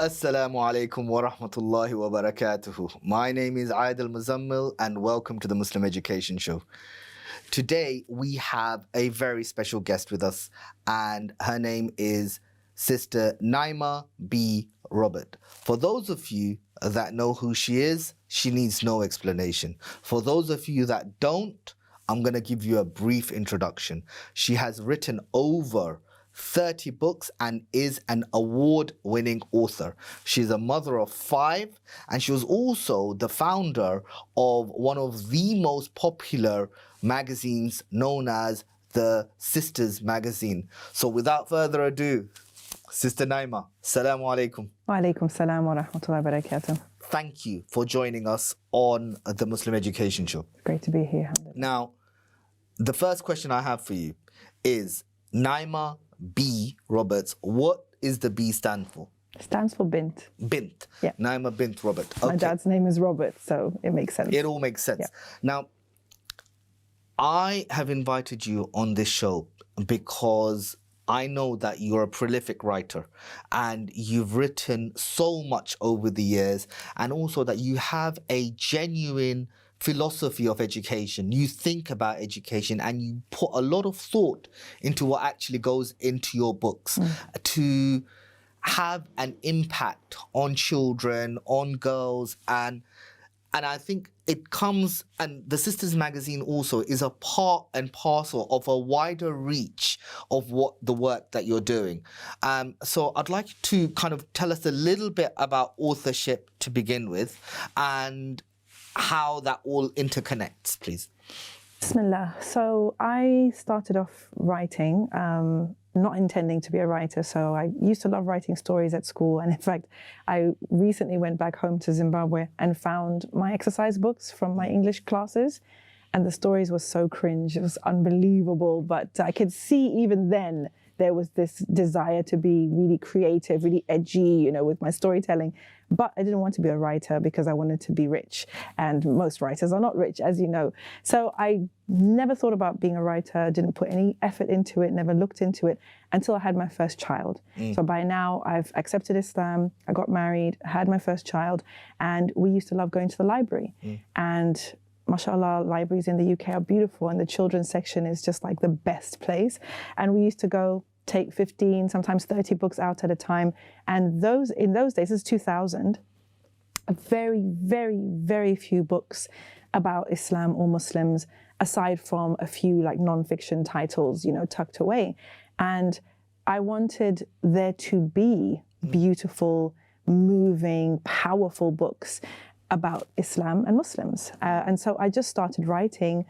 Assalamu alaikum wa rahmatullahi wa barakatuhu. My name is Adel Mozammel and welcome to the Muslim Education Show. Today we have a very special guest with us and her name is Sister Naima B. Robert. For those of you that know who she is, she needs no explanation. For those of you that don't, I'm going to give you a brief introduction. She has written over 30 books and is an award-winning author. She's a mother of 5 and she was also the founder of one of the most popular magazines known as the Sisters magazine. So without further ado, Sister Naima, Assalamu alaikum. Wa alaikum salam wa rahmatullahi wa barakatuh. Thank you for joining us on the Muslim Education Show. Great to be here. Now, the first question I have for you is Naima B. Roberts. What is the B stand for? Stands for Bint. Bint. Yeah. Naima Bint Robert. Okay. My dad's name is Robert, so it makes sense. It all makes sense. Yeah. Now, I have invited you on this show because I know that you're a prolific writer and you've written so much over the years, and also that you have a genuine philosophy of education. You think about education and you put a lot of thought into what actually goes into your books to have an impact on children, on girls, and I think it comes, and the Sisters magazine also is a part and parcel of a wider reach of what the work that you're doing. So I'd like you to kind of tell us a little bit about authorship to begin with and how that all interconnects, please. Bismillah. So I started off writing, not intending to be a writer. So I used to love writing stories at school. And in fact, I recently went back home to Zimbabwe and found my exercise books from my English classes. And the stories were so cringe. It was unbelievable. But I could see even then there was this desire to be really creative, really edgy, you know, with my storytelling. But I didn't want to be a writer because I wanted to be rich. And most writers are not rich, as you know. So I never thought about being a writer, didn't put any effort into it, never looked into it until I had my first child. So by now I've accepted Islam, I got married, had my first child, and we used to love going to the library. And mashallah, libraries in the UK are beautiful and the children's section is just like the best place. And we used to go take 15, sometimes 30 books out at a time. And in those days, this is 2000, very, very, very few books about Islam or Muslims, aside from a few like non-fiction titles, you know, tucked away. And I wanted there to be beautiful, moving, powerful books about Islam and Muslims. And so I just started writing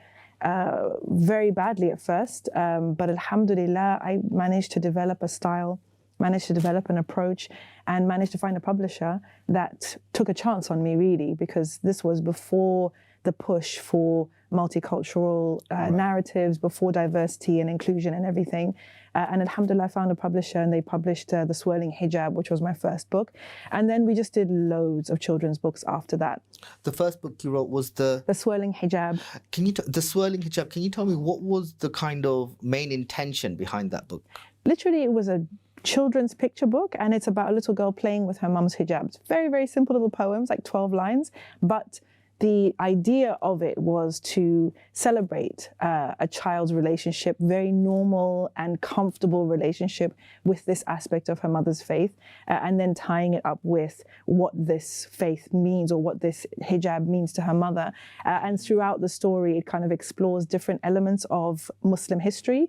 very badly at first, but alhamdulillah, I managed to develop a style, managed to develop an approach, and managed to find a publisher that took a chance on me, really, because this was before the push for multicultural narratives, before diversity and inclusion and everything. And alhamdulillah, I found a publisher and they published The Swirling Hijab, which was my first book. And then we just did loads of children's books after that. The first book you wrote was The Swirling Hijab. The Swirling Hijab. Can you tell me what was the kind of main intention behind that book? Literally, it was a children's picture book and it's about a little girl playing with her mum's hijab. It's very, very simple little poems, like 12 lines, but the idea of it was to celebrate a child's relationship, very normal and comfortable relationship with this aspect of her mother's faith, and then tying it up with what this faith means or what this hijab means to her mother. And throughout the story, it kind of explores different elements of Muslim history.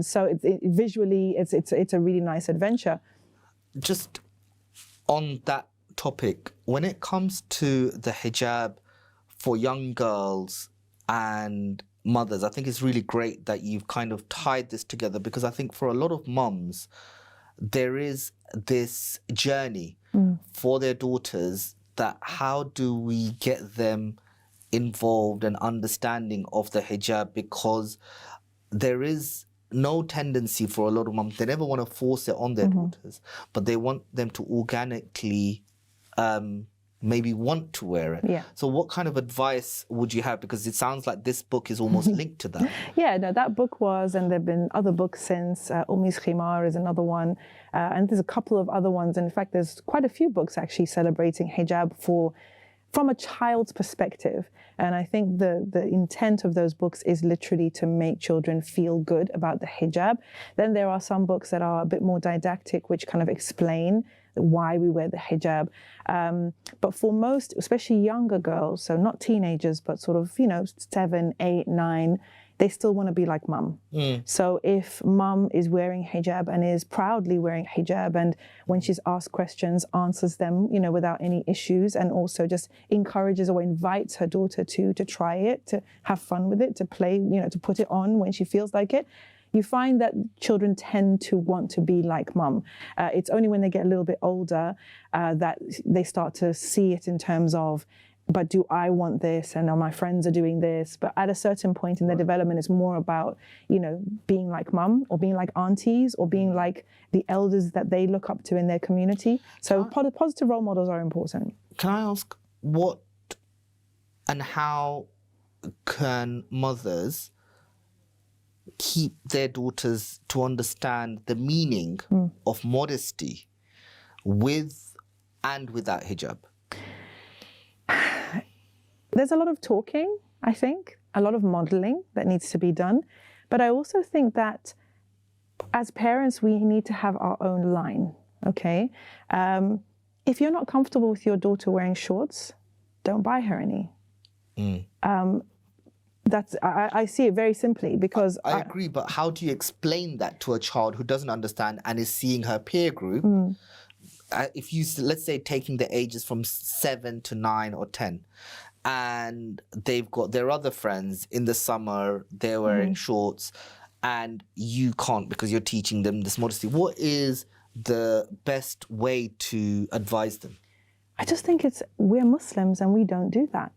So visually, it's a really nice adventure. Just on that topic, when it comes to the hijab for young girls and mothers, I think it's really great that you've kind of tied this together, because I think for a lot of mums, there is this journey for their daughters that how do we get them involved and understanding of the hijab, because there is no tendency for a lot of mums, they never want to force it on their daughters, but they want them to organically maybe want to wear it. Yeah. So what kind of advice would you have? Because it sounds like this book is almost linked to that. Yeah, no, that book was, and there have been other books since. Ummi's Khimar is another one. And there's a couple of other ones. In fact, there's quite a few books actually celebrating hijab from a child's perspective. And I think the intent of those books is literally to make children feel good about the hijab. Then there are some books that are a bit more didactic, which kind of explain why we wear the hijab. But for most, especially younger girls, so not teenagers, but sort of, 7, 8, 9, they still want to be like mum. So if mum is wearing hijab and is proudly wearing hijab, and when she's asked questions, answers them, without any issues, and also just encourages or invites her daughter to try it, to have fun with it, to play, to put it on when she feels like it, you find that children tend to want to be like mum. It's only when they get a little bit older that they start to see it in terms of, but do I want this? And my friends are doing this. But at a certain point in their development, it's more about, being like mum, or being like aunties, or being like the elders that they look up to in their community. So positive role models are important. Can I ask what and how can mothers keep their daughters to understand the meaning of modesty with and without hijab? There's a lot of talking, I think, a lot of modeling that needs to be done. But I also think that as parents, we need to have our own line, okay? If you're not comfortable with your daughter wearing shorts, don't buy her any. I see it very simply because... I agree, but how do you explain that to a child who doesn't understand and is seeing her peer group? If you, let's say, taking the ages from 7 to 9 or 10, and they've got their other friends in the summer, they're wearing shorts, and you can't because you're teaching them this modesty. What is the best way to advise them? I just think we're Muslims and we don't do that.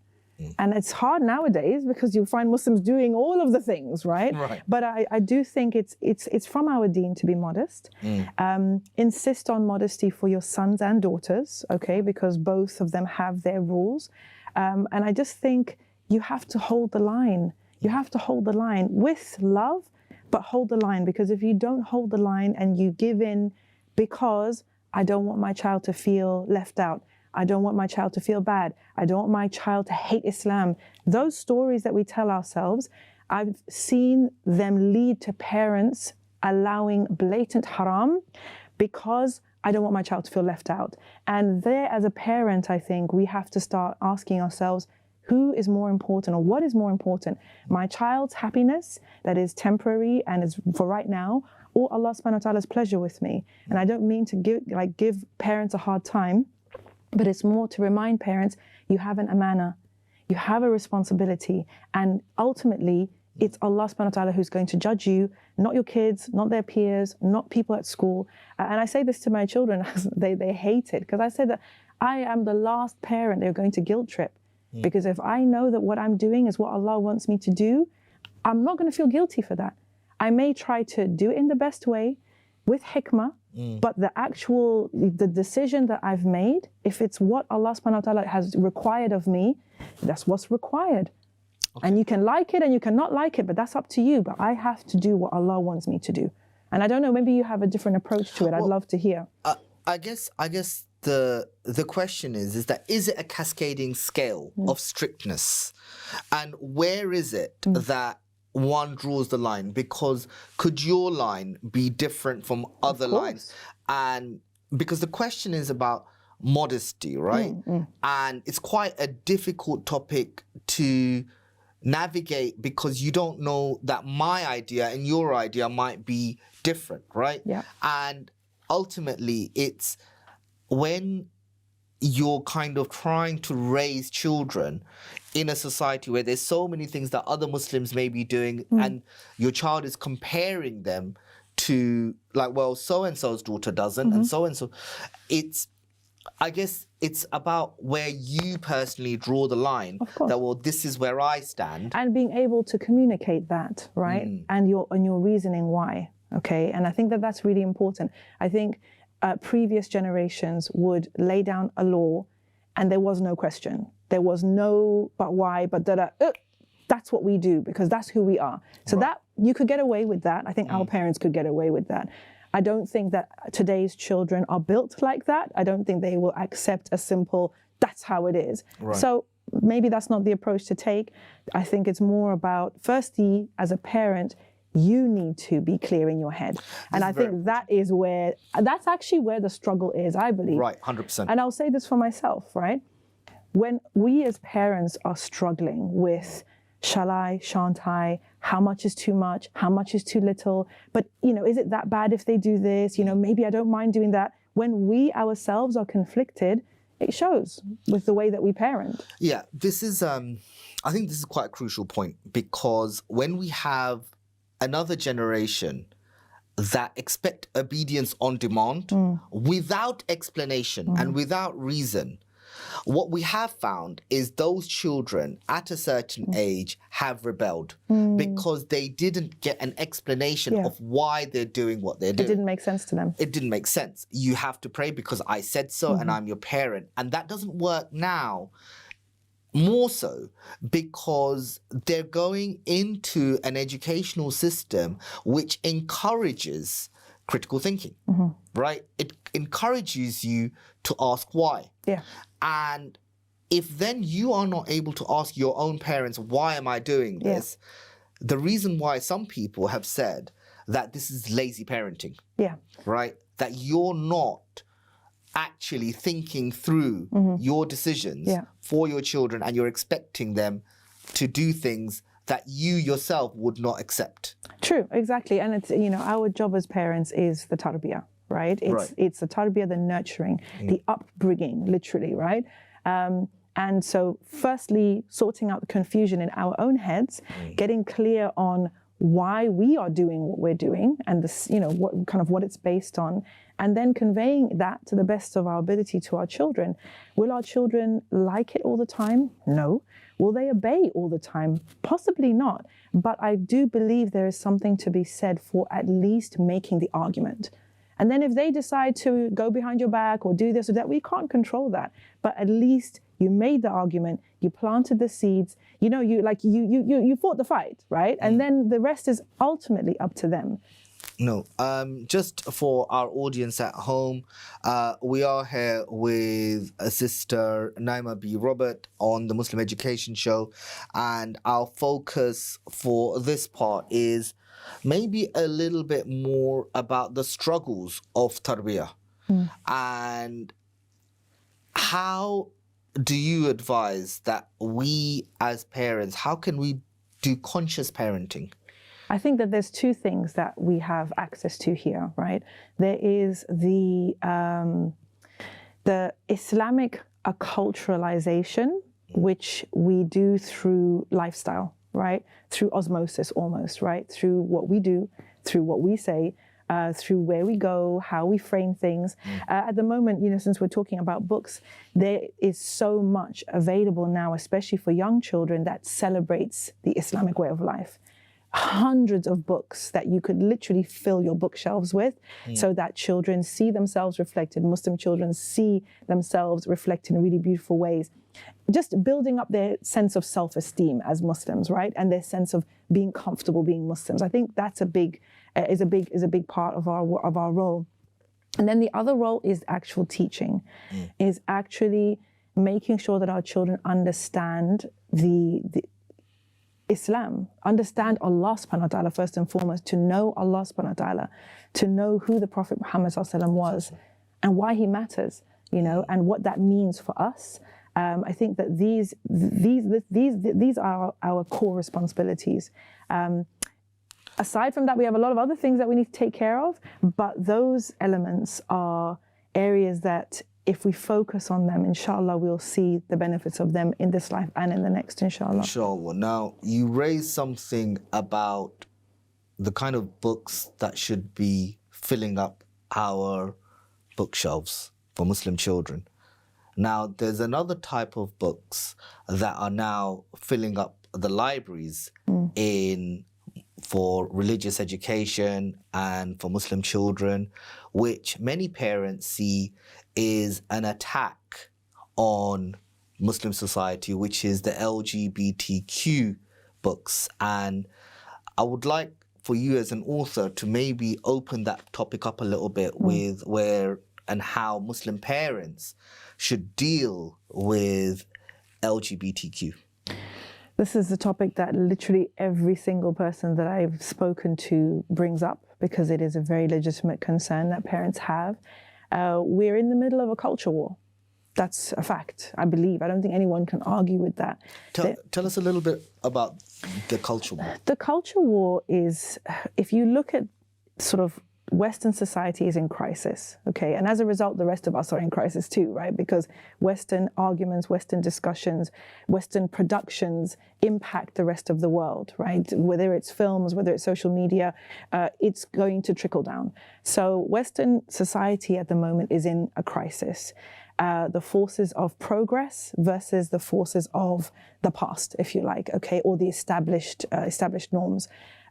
And it's hard nowadays because you find Muslims doing all of the things, right? But I do think it's from our deen to be modest. Insist on modesty for your sons and daughters, okay? Because both of them have their rules. And I just think you have to hold the line. You have to hold the line with love, but hold the line. Because if you don't hold the line and you give in because I don't want my child to feel left out, I don't want my child to feel bad, I don't want my child to hate Islam. Those stories that we tell ourselves, I've seen them lead to parents allowing blatant haram because I don't want my child to feel left out. And there, as a parent, I think we have to start asking ourselves, who is more important, or what is more important? My child's happiness that is temporary and is for right now, or Allah subhanahu wa ta'ala's pleasure with me? And I don't mean to give parents a hard time, but it's more to remind parents, you have an amana, you have a responsibility, and ultimately it's Allah subhanahu wa ta'ala who's going to judge you, not your kids, not their peers, not people at school. And I say this to my children, they hate it, because I say that I am the last parent they're going to guilt trip. Because if I know that what I'm doing is what Allah wants me to do, I'm not going to feel guilty for that. I may try to do it in the best way, with hikmah, but the decision that I've made, if it's what Allah subhanahu wa ta'ala has required of me, that's what's required. Okay. And you can like it and you cannot like it, but that's up to you. But I have to do what Allah wants me to do. And I don't know, maybe you have a different approach to it. I'd love to hear. I guess the question is that is it a cascading scale of strictness? And where is it that one draws the line? Because could your line be different from other lines? And because the question is about modesty, right? And it's quite a difficult topic to navigate because you don't know that my idea and your idea might be different, right? Yeah. And ultimately it's when you're kind of trying to raise children in a society where there's so many things that other Muslims may be doing and your child is comparing them to, like, well, so-and-so's daughter doesn't and so-and-so. I guess it's about where you personally draw the line, that, well, this is where I stand. And being able to communicate that, right? And your reasoning why, okay? And I think that that's really important. I think previous generations would lay down a law and there was no question. There was no, but why, but da-da. That's what we do because that's who we are. So that you could get away with that. I think our parents could get away with that. I don't think that today's children are built like that. I don't think they will accept a simple, that's how it is. Right. So maybe that's not the approach to take. I think it's more about, firstly, as a parent, you need to be clear in your head. And I think that's actually where the struggle is, I believe. Right, 100%. And I'll say this for myself, right? When we as parents are struggling with, shall I, shan't I, how much is too much, how much is too little, but, is it that bad if they do this? Maybe I don't mind doing that. When we ourselves are conflicted, it shows with the way that we parent. Yeah, this is, I think this is quite a crucial point because when we have another generation that expect obedience on demand without explanation and without reason, what we have found is those children at a certain age have rebelled because they didn't get an explanation of why they're doing what they're doing. It didn't make sense to them. It didn't make sense. You have to pray because I said so and I'm your parent. And that doesn't work now. More so because they're going into an educational system which encourages critical thinking, right? It encourages you to ask why. Yeah. And if then you are not able to ask your own parents, why am I doing this? The reason why some people have said that this is lazy parenting, right? That you're not actually thinking through your decisions for your children and you're expecting them to do things that you yourself would not accept. True, exactly. And it's, our job as parents is the tarbiyah, right? It's the tarbiyah, the nurturing, the upbringing, literally, right? And so firstly, sorting out the confusion in our own heads, getting clear on why we are doing what we're doing and this, what it's based on, and then conveying that to the best of our ability to our children. Will our children like it all the time? No. Will they obey all the time? Possibly not. But I do believe there is something to be said for at least making the argument. And then if they decide to go behind your back or do this or that, we can't control that. But at least you made the argument, you planted the seeds, you fought the fight, right? And then the rest is ultimately up to them. No, just for our audience at home, we are here with Sister Naima B. Robert on the Muslim Education Show, and our focus for this part is maybe a little bit more about the struggles of tarbiyah and how do you advise that we as parents, how can we do conscious parenting? I think that there's two things that we have access to here, right? There is the Islamic acculturalization, which we do through lifestyle, right? Through osmosis almost, right? Through what we do, through what we say, through where we go, how we frame things. At the moment, since we're talking about books, there is so much available now, especially for young children, that celebrates the Islamic way of life. Hundreds of books that you could literally fill your bookshelves with so that children see themselves reflected, Muslim children see themselves reflected in really beautiful ways. Just building up their sense of self-esteem as Muslims, right? And their sense of being comfortable being Muslims. I think that's a big part of our role. And then the other role is actual teaching, is actually making sure that our children understand the Islam, understand Allah subhanahu wa ta'ala first and foremost, to know Allah subhanahu wa ta'ala, to know who the Prophet Muhammad sallallahu alaihi wasallam was and why he matters, and what that means for us. I think that these are our core responsibilities. Aside from that, we have a lot of other things that we need to take care of, but those elements are areas that if we focus on them, inshallah, we'll see the benefits of them in this life and in the next, inshallah. Inshallah. Now, you raised something about the kind of books that should be filling up our bookshelves for Muslim children. Now, there's another type of books that are now filling up the libraries for religious education and for Muslim children, which many parents see is an attack on Muslim society, which is the LGBTQ books. And I would like for you as an author to maybe open that topic up a little bit with where and how Muslim parents should deal with LGBTQ. This is a topic that literally every single person that I've spoken to brings up because it is a very legitimate concern that parents have. We're in the middle of a culture war. That's a fact, I believe. I don't think anyone can argue with that. Tell us a little bit about the culture war. The culture war is, if you look at sort of Western society is in crisis, okay? And as a result, the rest of us are in crisis too, right? Because Western arguments, Western discussions, Western productions impact the rest of the world, right? Whether it's films, whether it's social media, it's going to trickle down. So Western society at the moment is in a crisis. The forces of progress versus the forces of the past, if you like, okay, or the established norms.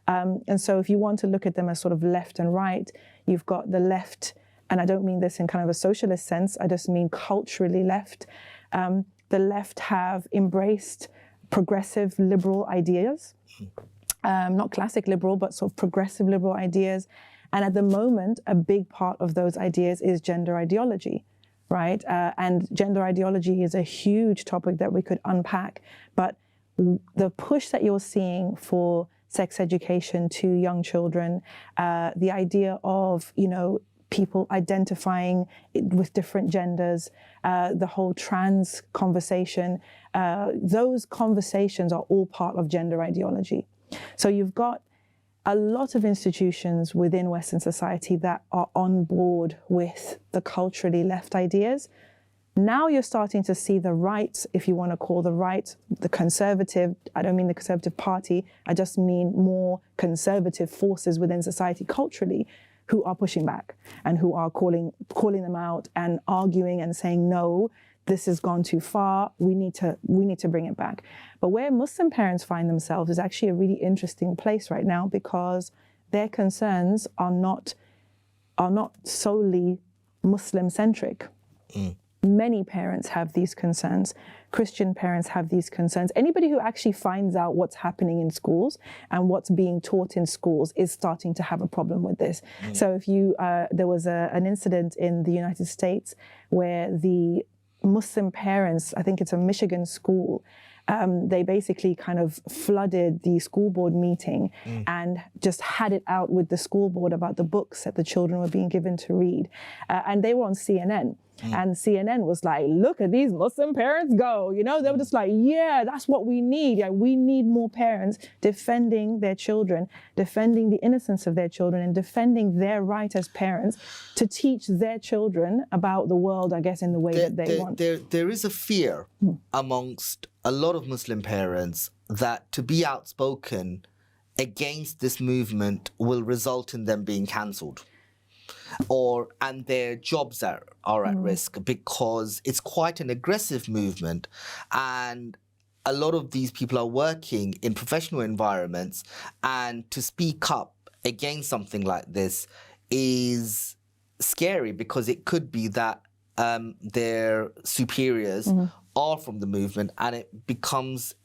And so if you want to look at them as sort of left and right, you've got the left, and I don't mean this in kind of a socialist sense, I just mean culturally left. The left have embraced progressive liberal ideas, not classic liberal, but sort of progressive liberal ideas. And at the moment, a big part of those ideas is gender ideology, right? And gender ideology is a huge topic that we could unpack. But the push that you're seeing for sex education to young children, the idea of, people identifying with different genders, the whole trans conversation, those conversations are all part of gender ideology. So you've got a lot of institutions within Western society that are on board with the culturally left ideas. Now you're starting to see the right, if you want to call the right, the conservative, I don't mean the Conservative Party, I just mean more conservative forces within society culturally who are pushing back and who are calling them out and arguing and saying, no, this has gone too far, we need to bring it back. But where Muslim parents find themselves is actually a really interesting place right now because their concerns are not solely Muslim-centric. Many parents have these concerns. Christian parents have these concerns. Anybody who actually finds out what's happening in schools and what's being taught in schools is starting to have a problem with this. So if there was an incident in the United States where the Muslim parents, I think it's a Michigan school, they basically kind of flooded the school board meeting and just had it out with the school board about the books that the children were being given to read. And they were on CNN. And CNN was like, look at these Muslim parents go. They were just like, yeah, that's what we need. Yeah, we need more parents defending their children, defending the innocence of their children, and defending their right as parents to teach their children about the world, I guess, in the way that they want. There is a fear amongst a lot of Muslim parents that to be outspoken against this movement will result in them being cancelled. And their jobs are at risk because it's quite an aggressive movement, and a lot of these people are working in professional environments, and to speak up against something like this is scary because it could be that their superiors are from the movement, and it becomes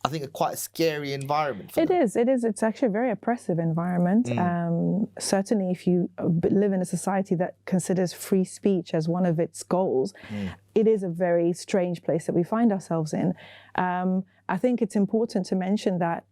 I think quite a scary environment for them. It is. It's actually a very oppressive environment. Certainly if you live in a society that considers free speech as one of its goals, it is a very strange place that we find ourselves in. I think it's important to mention that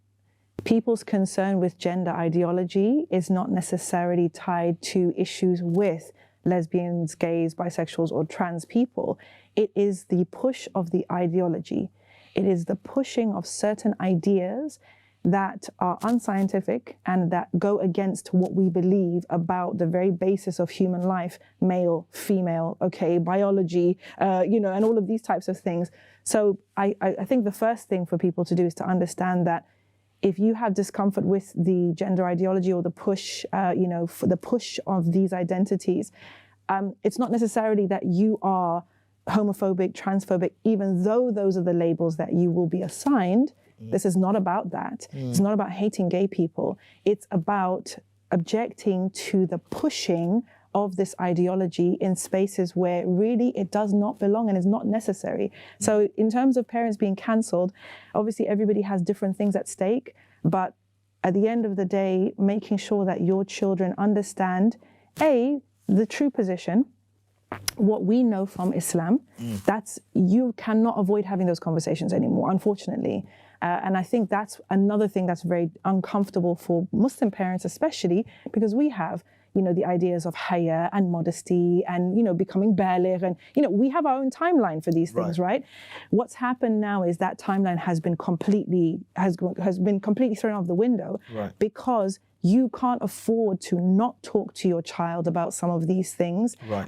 people's concern with gender ideology is not necessarily tied to issues with lesbians, gays, bisexuals, or trans people. It is the push of the ideology. It is the pushing of certain ideas that are unscientific and that go against what we believe about the very basis of human life, male, female, biology, and all of these types of things. So I think the first thing for people to do is to understand that if you have discomfort with the gender ideology or the push, for the push of these identities, it's not necessarily that you are homophobic, transphobic, even though those are the labels that you will be assigned. This is not about that. It's not about hating gay people. It's about objecting to the pushing of this ideology in spaces where really it does not belong and is not necessary. So in terms of parents being cancelled, obviously everybody has different things at stake, but at the end of the day, making sure that your children understand, A, the true position, what we know from Islam, that's, you cannot avoid having those conversations anymore, unfortunately. And I think that's another thing that's very uncomfortable for Muslim parents, especially because we have, the ideas of haya and modesty and, becoming baligh, and, we have our own timeline for these things, right? What's happened now is that timeline has been completely thrown out the window, because you can't afford to not talk to your child about some of these things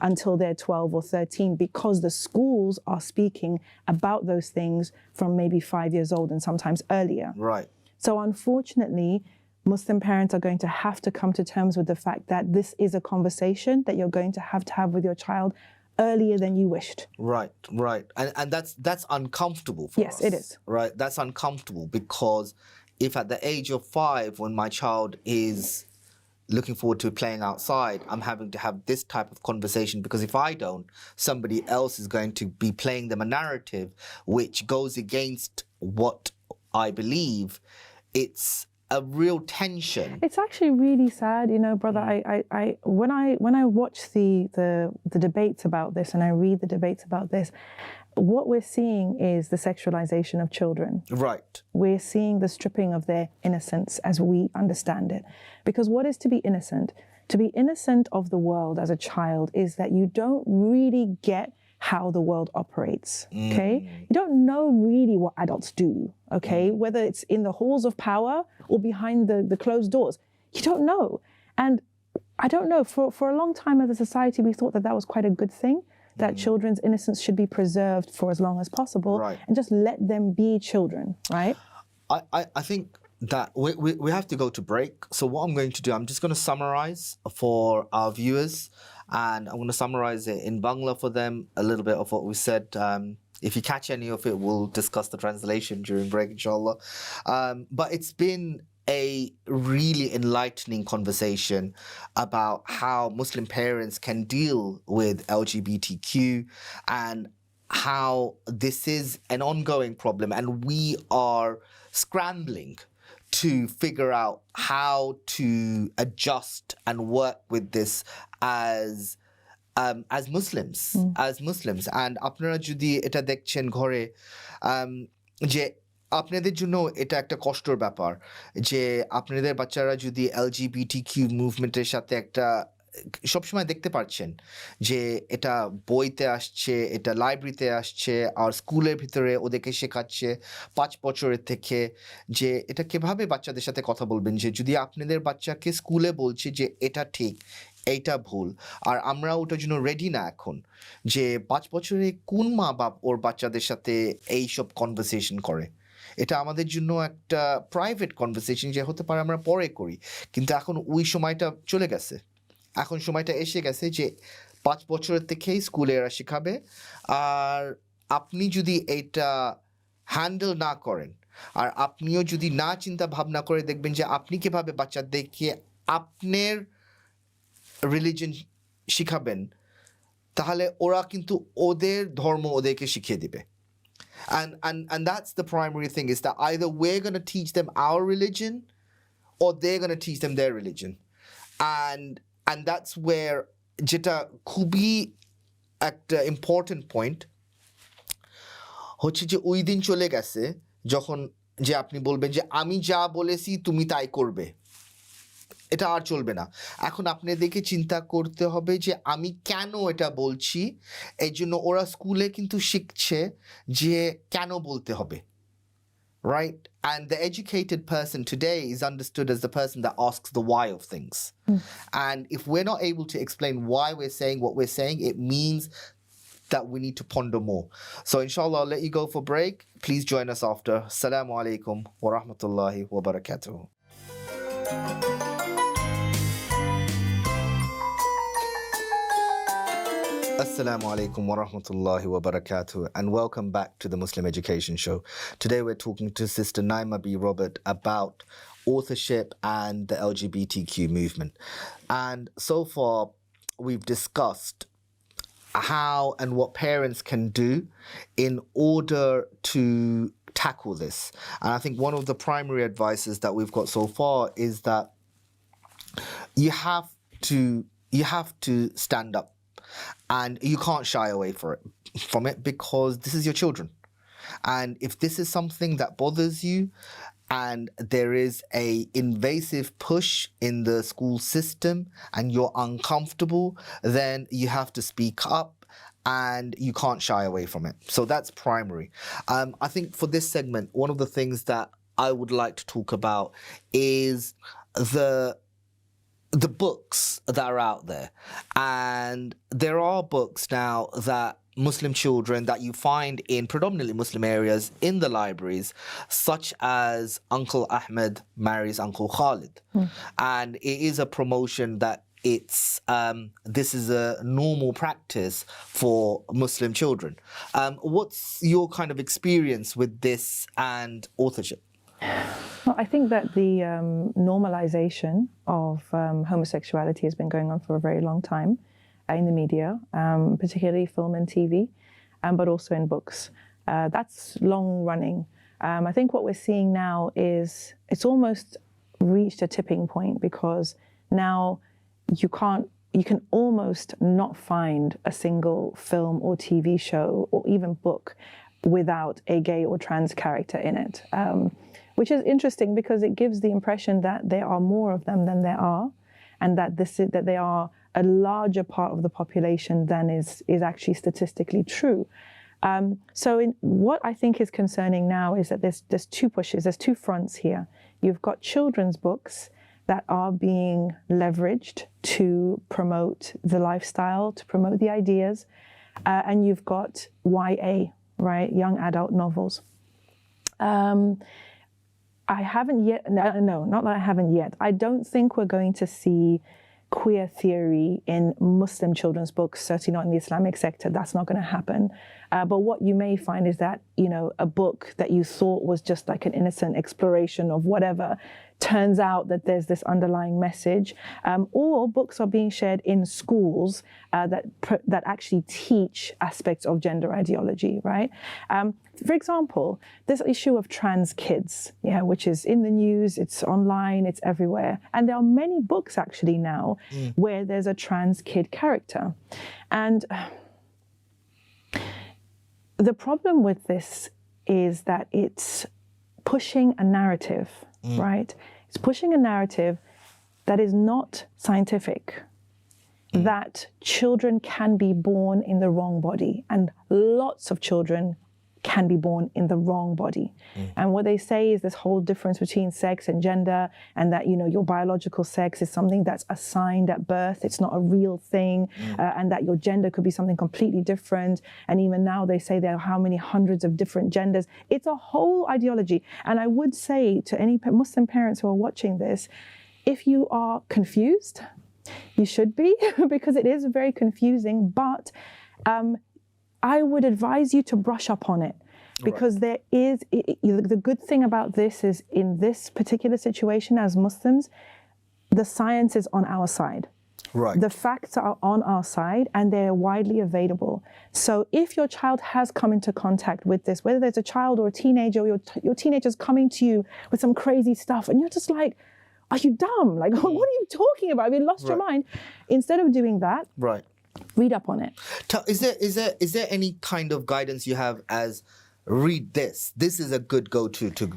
until they're 12 or 13, because the schools are speaking about those things from maybe 5 years old and sometimes earlier. So unfortunately, Muslim parents are going to have to come to terms with the fact that this is a conversation that you're going to have with your child earlier than you wished. And that's uncomfortable for us. Yes, it is. Right, that's uncomfortable, because if at the age of 5, when my child is looking forward to playing outside, I'm having to have this type of conversation, because if I don't, somebody else is going to be playing them a narrative which goes against what I believe, it's a real tension. It's actually really sad, brother. When I watch the debates about this, and I read the debates about this, what we're seeing is the sexualization of children. We're seeing the stripping of their innocence as we understand it. Because what is to be innocent? To be innocent of the world as a child is that you don't really get how the world operates, okay? You don't know really what adults do, okay? Whether it's in the halls of power or behind the closed doors. You don't know. And I don't know, for a long time as a society, we thought that was quite a good thing, that children's innocence should be preserved for as long as possible, and just let them be children, right? I think that we have to go to break. So what I'm going to do, I'm just going to summarize for our viewers, and I'm going to summarize it in Bangla for them, a little bit of what we said. If you catch any of it, we'll discuss the translation during break, inshallah. But it's been a really enlightening conversation about how Muslim parents can deal with LGBTQ, and how this is an ongoing problem, and we are scrambling to figure out how to adjust and work with this as Muslims, and আপনারা যদি এটা দেখছেন ঘরে, যে আপনাদের জন্য এটা একটা কষ্টের ব্যাপার, যে আপনাদের বাচ্চারা যদি LGBTQ মুভমেন্টের সাথে একটা সবসময় দেখতে পাচ্ছেন যে এটা বইতে আসছে, এটা লাইব্রেরিতে আসছে, আর স্কুলের ভিতরে ওদেরকে শেখাচ্ছে 5 বছরের থেকে, যে এটা কিভাবে বাচ্চাদের সাথে কথা বলবেন, যে যদি আপনাদের বাচ্চাকে স্কুলে বলছে যে এটা ঠিক এইটা ভুল, আর আমরা ওটার জন্য রেডি না এখন, যে 5 বছরে কোন মা বাপ ওর বাচ্চাদের সাথে এইসব কনভারসেশন করে? এটা আমাদের জন্য একটা প্রাইভেট কনভারসেশন, যে হতে পারে আমরা পরে করি, কিন্তু এখন ওই সময়টা চলে গেছে। এখন সময়টা এসে গেছে যে 5 বছরের থেকেই স্কুলে এরা শেখাবে, আর আপনি যদি এটা হ্যান্ডেল না করেন, আর আপনিও যদি না চিন্তা ভাবনা করে দেখবেন যে আপনি কিভাবে বাচ্চাদেরকে আপনার রিলিজন শিখাবেন, তাহলে ওরা কিন্তু ওদের ধর্ম ওদেরকে শিখিয়ে দিবে। And that's the primary thing, is that either we're going to teach them our religion or they're going to teach them their religion. And that's where যেটা খুবই একটা ইম্পর্টেন্ট পয়েন্ট হচ্ছে, যে ওই দিন চলে গেছে যখন যে আপনি বলবেন যে আমি যা বলেছি তুমি তাই করবে, এটা আর চলবে না। এখন আপনাদেরকে চিন্তা করতে হবে যে আমি কেন এটা বলছি, এই জন্য ওরা স্কুলে কিন্তু শিখছে যে কেন বলতে হবে, right? And the educated person today is understood as the person that asks the why of things. And if we're not able to explain why we're saying what we're saying, it means that we need to ponder more. So inshallah, I'll let you go for break. Please join us after. Assalamu alaikum wa rahmatullahi wa barakatuh. Assalamu alaikum wa rahmatullahi wa barakatuh, and welcome back to the Muslim Education Show. Today we're talking to Sister Naima B. Robert about authorship and the LGBTQ movement. And so far, we've discussed how and what parents can do in order to tackle this. And I think one of the primary advices that we've got so far is that you have to stand up, and you can't shy away from it because this is your children. And if this is something that bothers you and there is a invasive push in the school system and you're uncomfortable, then you have to speak up and you can't shy away from it. So that's primary. I think for this segment, one of the things that I would like to talk about is the books that are out there. And there are books now that Muslim children that you find in predominantly Muslim areas in the libraries, such as Uncle Ahmed Marries Uncle Khalid. And it is a promotion that this is a normal practice for Muslim children. What's your kind of experience with this and authorship? Well, I think that the normalization of homosexuality has been going on for a very long time in the media, particularly film and TV, but also in books. That's long running. I think what we're seeing now is it's almost reached a tipping point, because now you can almost not find a single film or TV show or even book without a gay or trans character in it. Which is interesting because it gives the impression that there are more of them than there are, and that they are a larger part of the population than is actually statistically true. So what I think is concerning now is that there's two pushes, there's two fronts here. You've got children's books that are being leveraged to promote the lifestyle, to promote the ideas, and you've got YA, right, young adult novels. I haven't yet, no, not that I haven't yet. I don't think we're going to see queer theory in Muslim children's books, certainly not in the Islamic sector. That's not going to happen. But what you may find is that, a book that you thought was just like an innocent exploration of whatever, turns out that there's this underlying message, or books are being shared in schools that actually teach aspects of gender ideology, right? For example, this issue of trans kids, which is in the news, it's online, it's everywhere. And there are many books actually now where there's a trans kid character. And the problem with this is that it's pushing a narrative, right? It's pushing a narrative that is not scientific, that children can be born in the wrong body, and lots of children can be born in the wrong body. And what they say is this whole difference between sex and gender, and that, your biological sex is something that's assigned at birth. It's not a real thing, and that your gender could be something completely different. And even now they say there are how many hundreds of different genders. It's a whole ideology. And I would say to any Muslim parents who are watching this, if you are confused, you should be, because it is very confusing, but I would advise you to brush up on it, because there is, the good thing about this is, in this particular situation as Muslims, the science is on our side. Right. The facts are on our side and they're widely available. So if your child has come into contact with this, whether there's a child or a teenager, or your teenager's coming to you with some crazy stuff and you're just like, are you dumb? Like, what are you talking about? Have you lost your mind? Instead of doing that, read up on it. Is there any kind of guidance you have as read this? This is a good go-to to.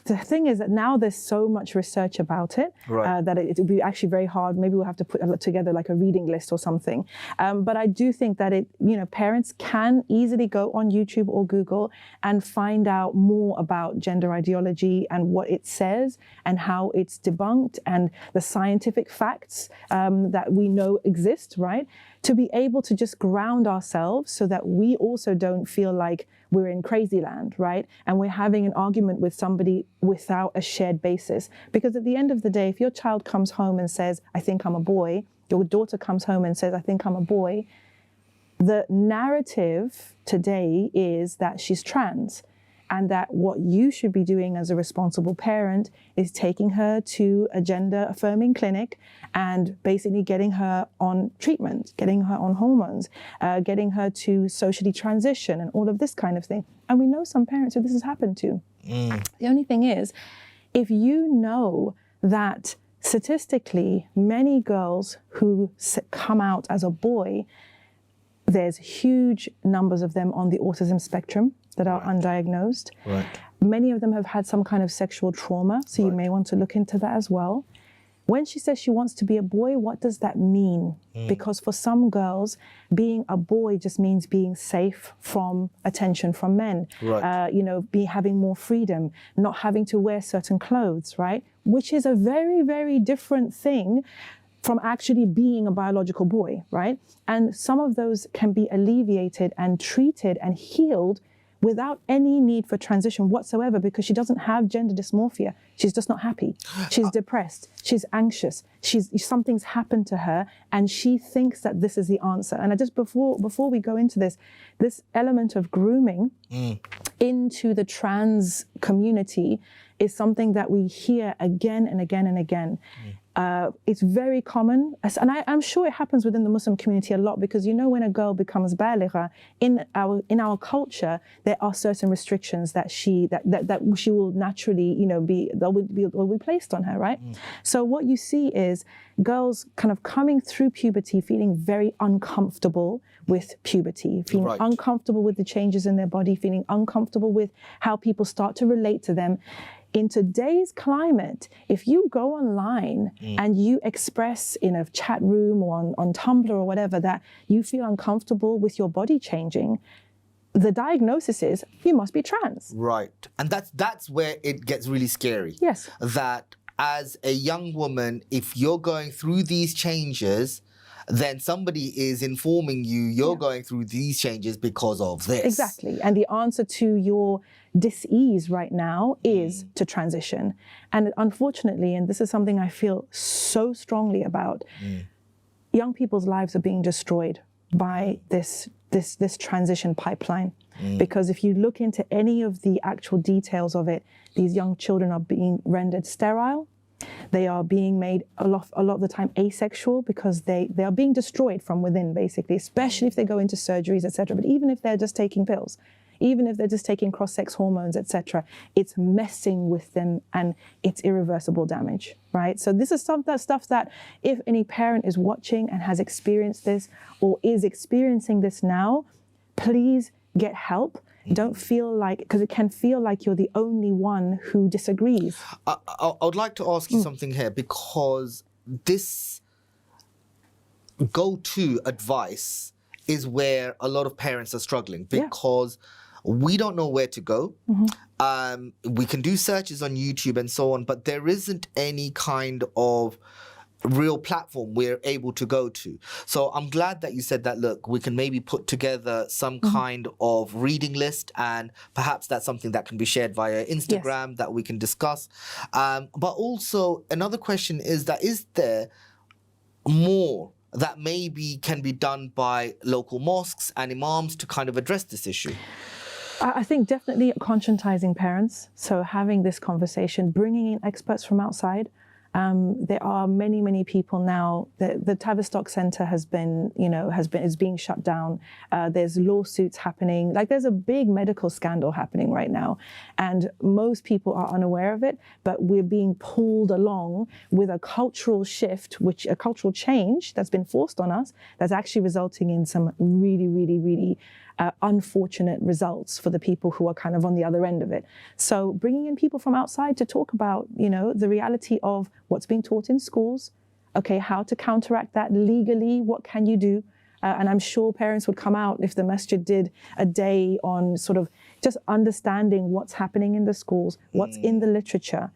The thing is that now there's so much research about it that it would be actually very hard. Maybe we'll have to put together like a reading list or something. But I do think that parents can easily go on YouTube or Google and find out more about gender ideology and what it says and how it's debunked and the scientific facts that we know exist, right? To be able to just ground ourselves so that we also don't feel like we're in crazy land, right? And we're having an argument with somebody without a shared basis. Because at the end of the day, if your child comes home and says, I think I'm a boy, your daughter comes home and says, I think I'm a boy, the narrative today is that she's trans. and that what you should be doing as a responsible parent is taking her to a gender affirming clinic and basically getting her on treatment, getting her on hormones, getting her to socially transition and all of this kind of thing. And we know some parents who this has happened to. The only thing is, if you know that statistically many girls who come out as a boy, there's huge numbers of them on the autism spectrum that are undiagnosed. Right. Many of them have had some kind of sexual trauma, so you may want to look into that as well. When she says she wants to be a boy, what does that mean? Because for some girls, being a boy just means being safe from attention from men. Right. Having more freedom, not having to wear certain clothes, right? Which is a very, very different thing from actually being a biological boy, right? And some of those can be alleviated and treated and healed without any need for transition whatsoever, because she doesn't have gender dysmorphia. She's just not happy. She's depressed. She's anxious. Something's happened to her, and she thinks that this is the answer. And I just before we go into this element of grooming into the trans community is something that we hear again and again and again. It's very common, and I'm sure it happens within the Muslim community a lot, because when a girl becomes baligha, in our culture, there are certain restrictions that she will naturally will be placed on her, right? So what you see is girls kind of coming through puberty feeling very uncomfortable with puberty, feeling uncomfortable with the changes in their body, feeling uncomfortable with how people start to relate to them. In today's climate, if you go online and you express in a chat room or on Tumblr or whatever that you feel uncomfortable with your body changing, the diagnosis is you must be trans. Right. And that's where it gets really scary. Yes. That as a young woman, if you're going through these changes, then somebody is informing you're going through these changes because of this. Exactly. And the answer to your dis-ease right now is to transition. And unfortunately, and this is something I feel so strongly about, young people's lives are being destroyed by this transition pipeline. Because if you look into any of the actual details of it, these young children are being rendered sterile. They are being made a lot of the time asexual, because they are being destroyed from within, basically, especially if they go into surgeries, etc. But even if they're just taking pills, even if they're just taking cross-sex hormones, etc., it's messing with them and it's irreversible damage, right? So this is stuff that if any parent is watching and has experienced this or is experiencing this now, please get help. Don't feel like, because it can feel like you're the only one who disagrees. I would like to ask you something here, because this go-to advice is where a lot of parents are struggling, because we don't know where to go. We can do searches on YouTube and so on, but there isn't any kind of real platform we're able to go to. So I'm glad that you said that, look, we can maybe put together some kind of reading list, and perhaps that's something that can be shared via Instagram that we can discuss. But also another question is there more that maybe can be done by local mosques and imams to kind of address this issue? I think definitely conscientizing parents. So having this conversation, bringing in experts from outside. There are many people now. The Tavistock Centre is being shut down. There's lawsuits happening. Like, there's a big medical scandal happening right now, and most people are unaware of it. But we're being pulled along with a cultural shift, a cultural change that's been forced on us, that's actually resulting in some really unfortunate results for the people who are kind of on the other end of it. So bringing in people from outside to talk about, the reality of what's being taught in schools, okay, how to counteract that legally, what can you do? And I'm sure parents would come out if the masjid did a day on sort of just understanding what's happening in the schools, what's in the literature,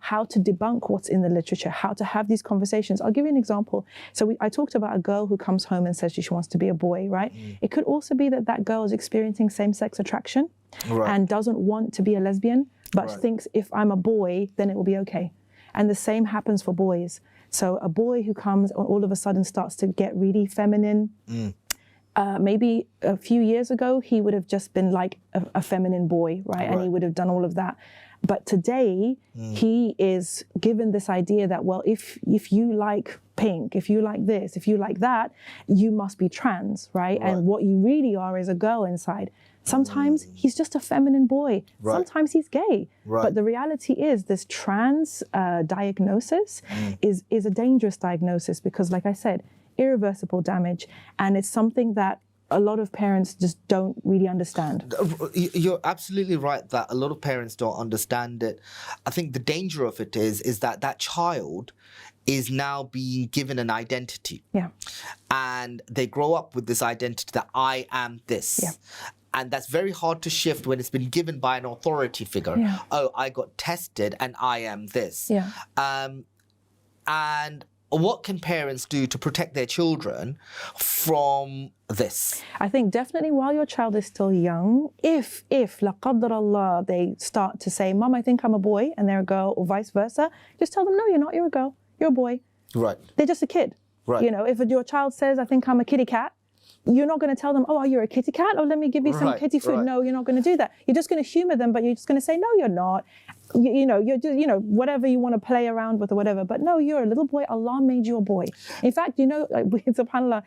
how to debunk what's in the literature, how to have these conversations. I'll give you an example. So I talked about a girl who comes home and says she wants to be a boy, right? It could also be that girl is experiencing same-sex attraction and doesn't want to be a lesbian, but thinks if I'm a boy, then it will be okay. And the same happens for boys. So a boy who comes all of a sudden starts to get really feminine, maybe a few years ago, he would have just been like a feminine boy, right? And he would have done all of that. But today, he is given this idea that, well, if you like pink, if you like this, if you like that, you must be trans, right? And what you really are is a girl inside. Sometimes he's just a feminine boy. Sometimes he's gay. But the reality is this trans diagnosis is a dangerous diagnosis because, like I said, irreversible damage. And it's something that a lot of parents just don't really understand. You're absolutely right that a lot of parents don't understand it. I think the danger of it is that child is now being given an identity. Yeah. And they grow up with this identity that I am this. Yeah. And that's very hard to shift when it's been given by an authority figure. Yeah. Oh, I got tested and I am this. Yeah. And what can parents do to protect their children from this? I think definitely while your child is still young, if la qaddar Allah, they start to say, Mom, I think I'm a boy, and they're a girl, or vice versa, just tell them, no, you're not, you're a girl, you're a boy. Right. They're just a kid. Right. You know, if your child says, I think I'm a kitty cat, you're not going to tell them, oh, you're a kitty cat? Or let me give you some kitty food. Right. No, you're not going to do that. You're just going to humor them, but you're just going to say, no, you're not. You're just, whatever you want to play around with or whatever. But no, you're a little boy. Allah made you a boy. In fact, subhanAllah,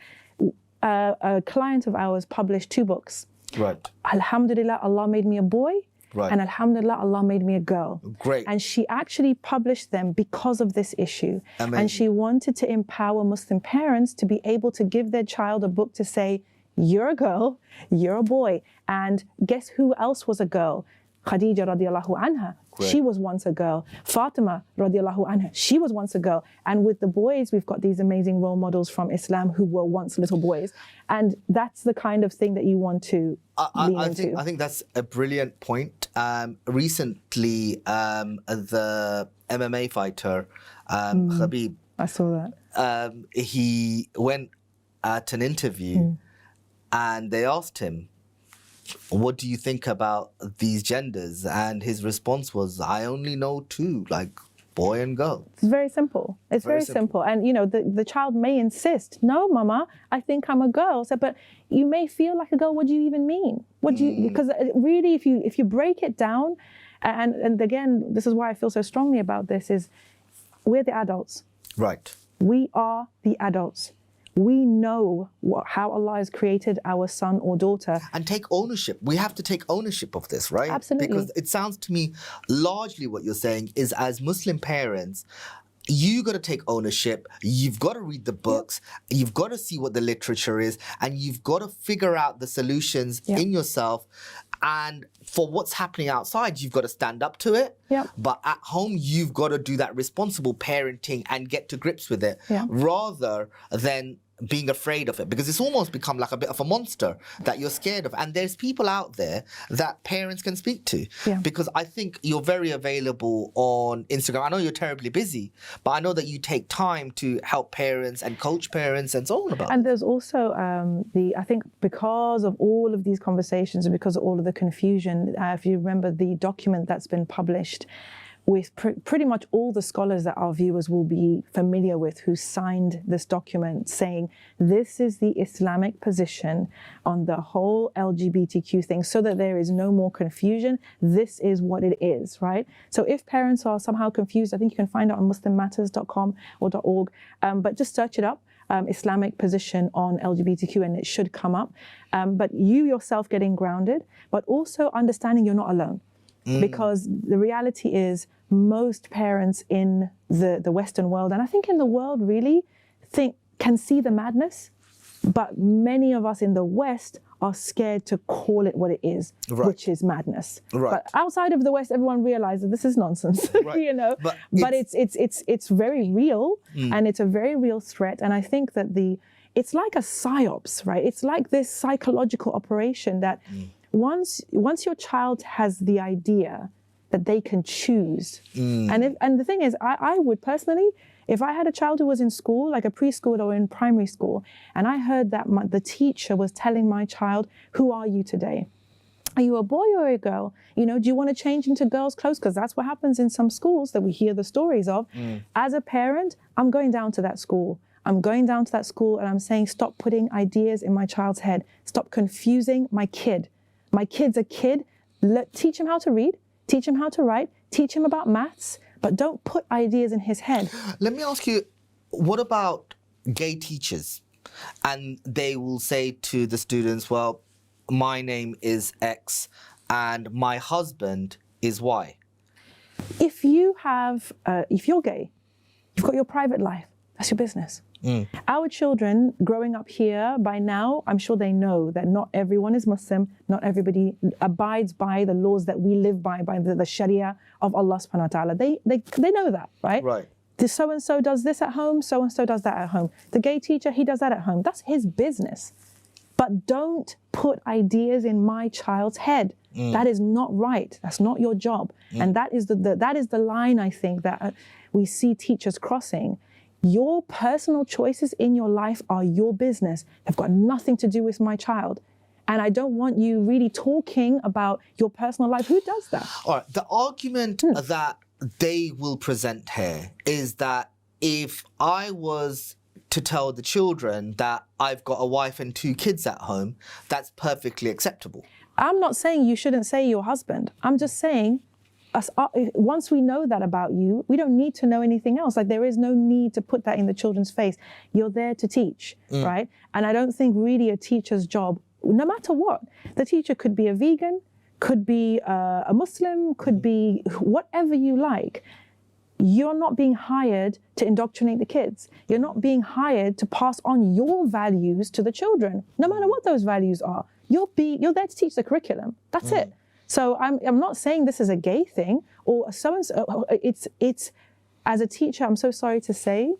a client of ours published 2 books. Right. Alhamdulillah, Allah made me a boy. Right. And Alhamdulillah, Allah made me a girl. Great. And she actually published them because of this issue. Amazing. And she wanted to empower Muslim parents to be able to give their child a book to say, you're a girl, you're a boy. And guess who else was a girl? Khadija radiallahu anha. Great. She was once a girl. Fatima radiallahu anha. She was once a girl. And with the boys, we've got these amazing role models from Islam who were once little boys. And that's the kind of thing that you want to lean into. I think that's a brilliant point. Recently, the MMA fighter, Khabib. I saw that. He went at an interview and they asked him, what do you think about these genders? And his response was, I only know 2, like boy and girl. It's very simple. It's very simple. And, the child may insist, no, Mama, I think I'm a girl. So, but you may feel like a girl. What do you even mean? What do you, because really, if you break it down, and again, this is why I feel so strongly about this, is we're the adults. Right. We are the adults. We know how Allah has created our son or daughter. And take ownership. We have to take ownership of this, right? Absolutely. Because it sounds to me, largely what you're saying is, as Muslim parents, you got to take ownership. You've got to read the books. Yep. You've got to see what the literature is. And you've got to figure out the solutions in yourself. And for what's happening outside, you've got to stand up to it. Yep. But at home, you've got to do that responsible parenting and get to grips with it, rather than being afraid of it, because it's almost become like a bit of a monster that you're scared of. And there's people out there that parents can speak to, because I think you're very available on Instagram. I know you're terribly busy, but I know that you take time to help parents and coach parents and so on about. And there's also I think because of all of these conversations and because of all of the confusion, if you remember the document that's been published with pretty much all the scholars that our viewers will be familiar with who signed this document saying this is the Islamic position on the whole LGBTQ thing, so that there is no more confusion. This is what it is, right? So if parents are somehow confused, I think you can find it on muslimmatters.com or .org, but just search it up. Islamic position on LGBTQ, and it should come up. But you yourself getting grounded, but also understanding you're not alone. Because the reality is most parents in the Western world, and I think in the world really, can see the madness, but many of us in the West are scared to call it what it is, which is madness. Right. But outside of the West, everyone realizes this is nonsense, But it's very real, and it's a very real threat. And I think that it's like a psyops, right? It's like this psychological operation that once your child has the idea that they can choose, and the thing is, I would personally, if I had a child who was in school, like a preschool or in primary school, and I heard that the teacher was telling my child, who are you today? Are you a boy or a girl? Do you want to change into girls' clothes? Because that's what happens in some schools that we hear the stories of. As a parent, I'm going down to that school. I'm going down to that school and I'm saying, stop putting ideas in my child's head. Stop confusing my kid. My kid's a kid. Teach him how to read, teach him how to write, teach him about maths, but don't put ideas in his head. Let me ask you, what about gay teachers? And they will say to the students, well, my name is X and my husband is Y. If you're gay, you've got your private life. That's your business. Our children growing up here, by now, I'm sure they know that not everyone is Muslim, not everybody abides by the laws that we live by the Sharia of Allah subhanahu wa ta'ala. They know that, right? Right. The so-and-so does this at home, so-and-so does that at home. The gay teacher, he does that at home. That's his business. But don't put ideas in my child's head. That is not right. That's not your job. And that is the line, I think, that we see teachers crossing. Your personal choices in your life are your business. They've got nothing to do with my child. And I don't want you really talking about your personal life. Who does that? All right. The argument that they will present here is that if I was to tell the children that I've got a wife and 2 kids at home, that's perfectly acceptable. I'm not saying you shouldn't say your husband. I'm just saying, once we know that about you, we don't need to know anything else. Like, there is no need to put that in the children's face. You're there to teach, right? And I don't think really a teacher's job, no matter what, the teacher could be a vegan, could be a Muslim, could be whatever you like. You're not being hired to indoctrinate the kids. You're not being hired to pass on your values to the children, no matter what those values are. You're there to teach the curriculum. That's it. So I'm not saying this is a gay thing or so-and-so. It's as a teacher, I'm so sorry to say,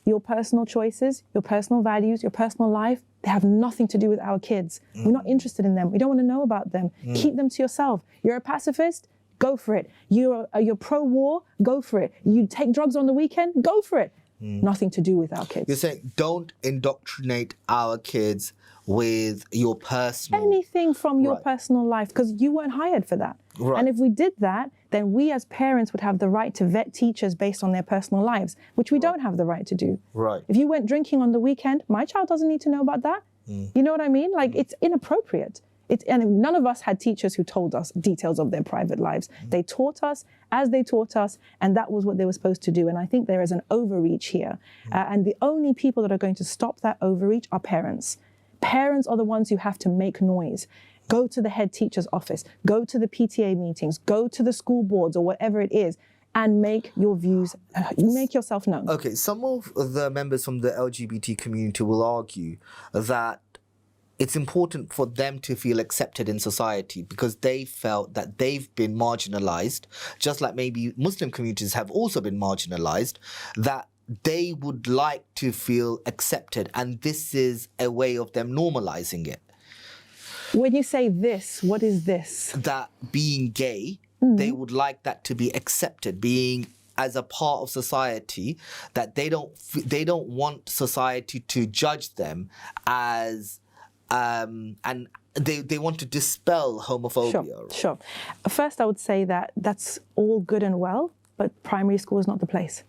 your personal choices, your personal values, your personal life, they have nothing to do with our kids. We're not interested in them. We don't want to know about them. Keep them to yourself. You're a pacifist, go for it. You're pro-war, go for it. You take drugs on the weekend, go for it. Nothing to do with our kids. You're saying don't indoctrinate our kids with your personal... Anything from your personal life, because you weren't hired for that. Right. And if we did that, then we as parents would have the right to vet teachers based on their personal lives, which we don't have the right to do. Right. If you went drinking on the weekend, my child doesn't need to know about that. You know what I mean? Like, it's inappropriate. And none of us had teachers who told us details of their private lives. They taught us as they taught us, and that was what they were supposed to do. And I think there is an overreach here. And the only people that are going to stop that overreach are parents. Parents are the ones who have to make noise. Go to the head teacher's office, go to the PTA meetings, go to the school boards or whatever it is, and make your views, make yourself known. Okay, some of the members from the LGBT community will argue that it's important for them to feel accepted in society because they felt that they've been marginalized, just like maybe Muslim communities have also been marginalized, that they would like to feel accepted, and this is a way of them normalizing it. When you say this, what is this? That being gay, they would like that to be accepted, being as a part of society, that they don't want society to judge them as and they want to dispel homophobia. Sure. First, I would say that that's all good and well, but primary school is not the place.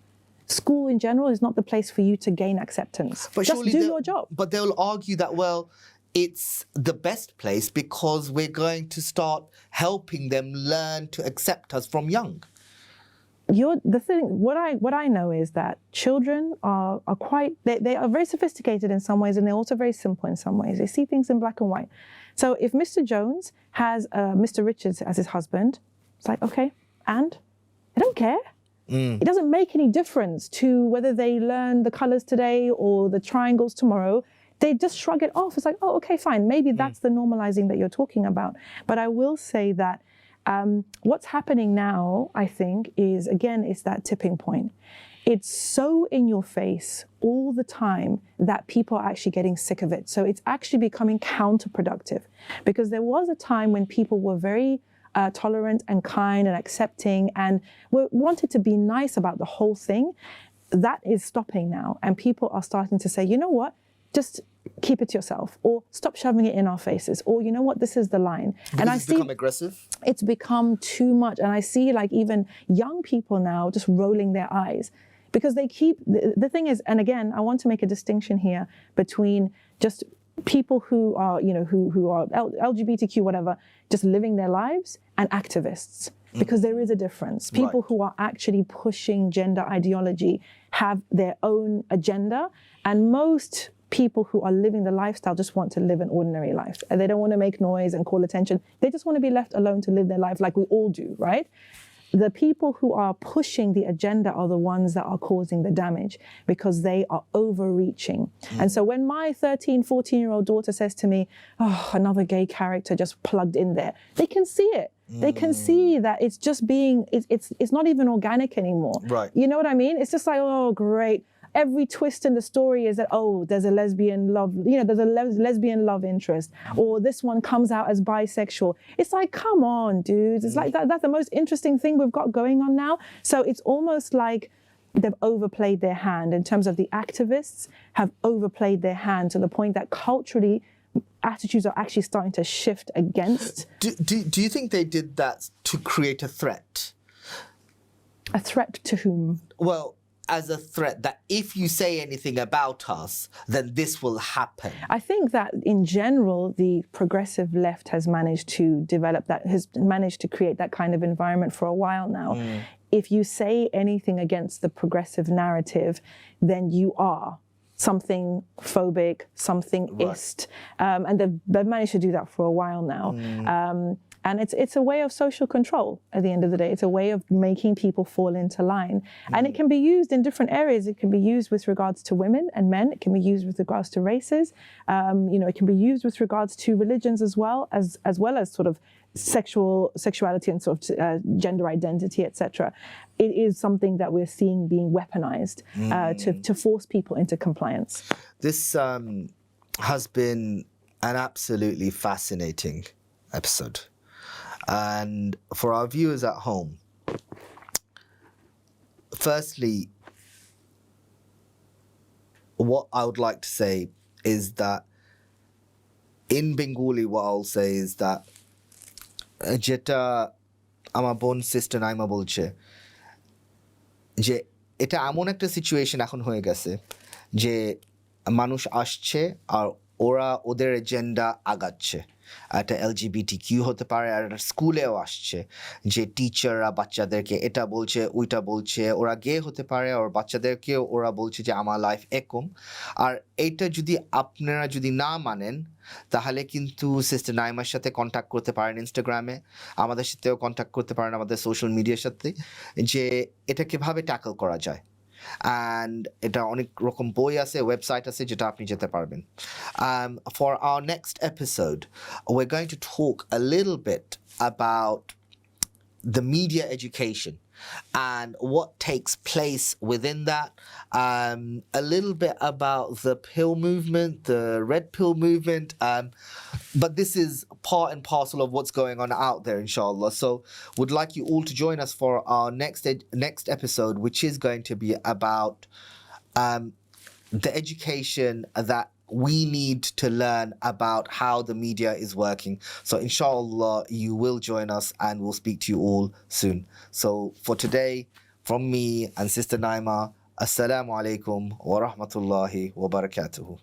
School in general is not the place for you to gain acceptance. But just do your job. But they'll argue that, well, it's the best place because we're going to start helping them learn to accept us from young. What I know is that children are quite, they are very sophisticated in some ways, and they're also very simple in some ways. They see things in black and white. So if Mr. Jones has Mr. Richards as his husband, it's like, okay, and? I don't care. It doesn't make any difference to whether they learn the colors today or the triangles tomorrow. They just shrug it off. It's like, oh, okay, fine. Maybe that's the normalizing that you're talking about. But I will say that what's happening now, I think, is, again, it's that tipping point. It's so in your face all the time that people are actually getting sick of it. So it's actually becoming counterproductive, because there was a time when people were very tolerant and kind and accepting and wanted to be nice about the whole thing. That is stopping now. And people are starting to say, you know what? Just keep it to yourself, or stop shoving it in our faces, or you know what, this is the line. Because and it's become aggressive? It's become too much. And I see like even young people now just rolling their eyes. because they keep, the thing is, and again, I want to make a distinction here between just people who are, who are LGBTQ, whatever, just living their lives, and activists. Because there is a difference. People who are actually pushing gender ideology have their own agenda, and most people who are living the lifestyle just want to live an ordinary life. And they don't want to make noise and call attention. They just want to be left alone to live their life like we all do, right? The people who are pushing the agenda are the ones that are causing the damage because they are overreaching. And so when my 13, 14-year-old daughter says to me, oh, another gay character just plugged in there, they can see it. They can see that it's just being, it's not even organic anymore. Right. You know what I mean? It's just like, oh, great. Every twist in the story is that, oh, there's a lesbian love, there's a lesbian love interest, or this one comes out as bisexual. It's like, come on, dudes. It's like that's the most interesting thing we've got going on now. So it's almost like they've overplayed their hand in terms of the activists have overplayed their hand to the point that culturally attitudes are actually starting to shift against. Do you think they did that to create a threat? A threat to whom? Well, as a threat that if you say anything about us, then this will happen. I think that in general, the progressive left has managed to develop that, has managed to create that kind of environment for a while now. If you say anything against the progressive narrative, then you are something phobic, something ist. And they've managed to do that for a while now. And it's a way of social control at the end of the day. It's a way of making people fall into line. And it can be used in different areas. It can be used with regards to women and men. It can be used with regards to races. It can be used with regards to religions as well as sort of sexuality and sort of gender identity, etc. It is something that we're seeing being weaponized to force people into compliance. This has been an absolutely fascinating episode. And for our viewers at home, firstly, what I would like to say is that in Bengali, what I'll say is that যেটা আমার বোন sister Naima বলছে যে এটা এমন একটা situation এখন হয়ে গেছে যে মানুষ আসছে আর ওরা ওদের এজেন্ডা আগাচ্ছে একটা LGBTQ হতে পারে আর স্কুলেও আসছে যে টিচাররা বাচ্চাদেরকে এটা বলছে ওইটা বলছে ওরা গে হতে পারে আর বাচ্চাদেরকেও ওরা বলছে যে আমার লাইফ এরকম আর এইটা যদি আপনারা যদি না মানেন তাহলে কিন্তু সিস্টার নাইমার সাথে কন্ট্যাক্ট করতে পারেন ইনস্টাগ্রামে আমাদের সাথেও কন্ট্যাক্ট করতে পারেন আমাদের সোশ্যাল মিডিয়ার সাথে যে এটা কিভাবে ট্যাকল করা যায় and এটা অনেক রকম বই আছে ওয়েবসাইট আছে যেটা আপনি যেতে পারবেন for our next episode we're going to talk a little bit about the media education and what takes place within that, a little bit about the pill movement, the red pill movement, but this is part and parcel of what's going on out there, inshallah. So would like you all to join us for our next episode, which is going to be about the education that we need to learn about how the media is working. So inshallah you will join us and we'll speak to you all soon. So for today, from me and Sister Naima, assalamu alaikum wa rahmatullahi wa barakatuhu.